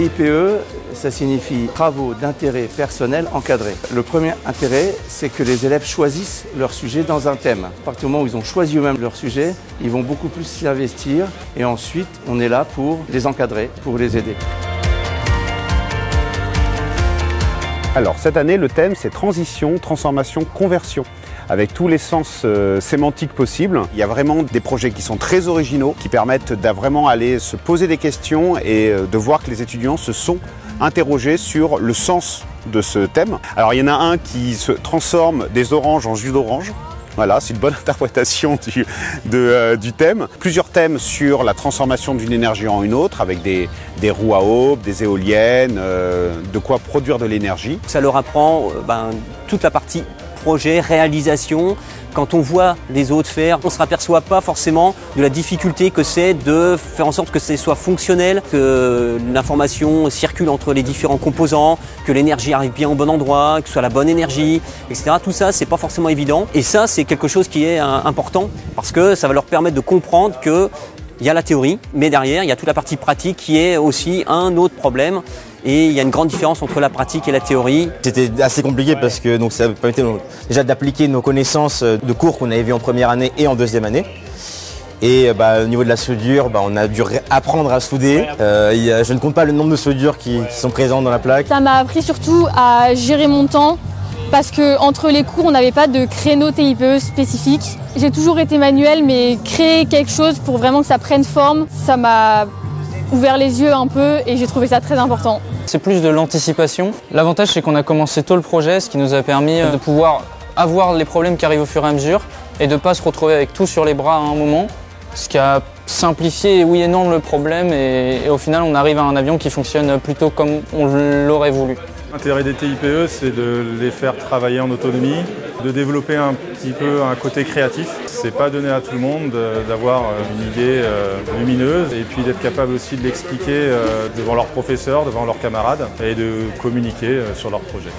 TIPE, ça signifie travaux d'intérêt personnel encadrés. Le premier intérêt, c'est que les élèves choisissent leur sujet dans un thème. À partir du moment où ils ont choisi eux-mêmes leur sujet, ils vont beaucoup plus s'y investir et ensuite, on est là pour les encadrer, pour les aider. Alors cette année, le thème c'est transition, transformation, conversion, avec tous les sens sémantiques possibles. Il y a vraiment des projets qui sont très originaux, qui permettent de vraiment aller se poser des questions et de voir que les étudiants se sont interrogés sur le sens de ce thème. Alors il y en a un qui se transforme des oranges en jus d'orange. Voilà, c'est une bonne interprétation du thème. Plusieurs thèmes sur la transformation d'une énergie en une autre, avec des roues à aube, des éoliennes, de quoi produire de l'énergie. Ça leur apprend toute la partie projet, réalisation. Quand on voit les autres faire, on ne se aperçoit pas forcément de la difficulté que c'est de faire en sorte que ce soit fonctionnel, que l'information circule entre les différents composants, que l'énergie arrive bien au bon endroit, que ce soit la bonne énergie, etc. Tout ça, c'est pas forcément évident. Et ça, c'est quelque chose qui est important parce que ça va leur permettre de comprendre que il y a la théorie, mais derrière, il y a toute la partie pratique qui est aussi un autre problème. Et il y a une grande différence entre la pratique et la théorie. C'était assez compliqué parce que ça permettait déjà d'appliquer nos connaissances de cours qu'on avait vues en première année et en deuxième année. Et au niveau de la soudure, on a dû apprendre à souder. Je ne compte pas le nombre de soudures qui sont présentes dans la plaque. Ça m'a appris surtout à gérer mon temps parce qu'entre les cours, on n'avait pas de créneau TIPE spécifique. J'ai toujours été manuelle, mais créer quelque chose pour vraiment que ça prenne forme, ça m'a ouvert les yeux un peu et j'ai trouvé ça très important. C'est plus de l'anticipation. L'avantage, c'est qu'on a commencé tôt le projet, ce qui nous a permis de pouvoir avoir les problèmes qui arrivent au fur et à mesure et de ne pas se retrouver avec tout sur les bras à un moment, ce qui a simplifié oui et non le problème et au final on arrive à un avion qui fonctionne plutôt comme on l'aurait voulu. L'intérêt des TIPE, c'est de les faire travailler en autonomie, de développer un petit peu un côté créatif. C'est pas donné à tout le monde d'avoir une idée lumineuse et puis d'être capable aussi de l'expliquer devant leurs professeurs, devant leurs camarades et de communiquer sur leur projet.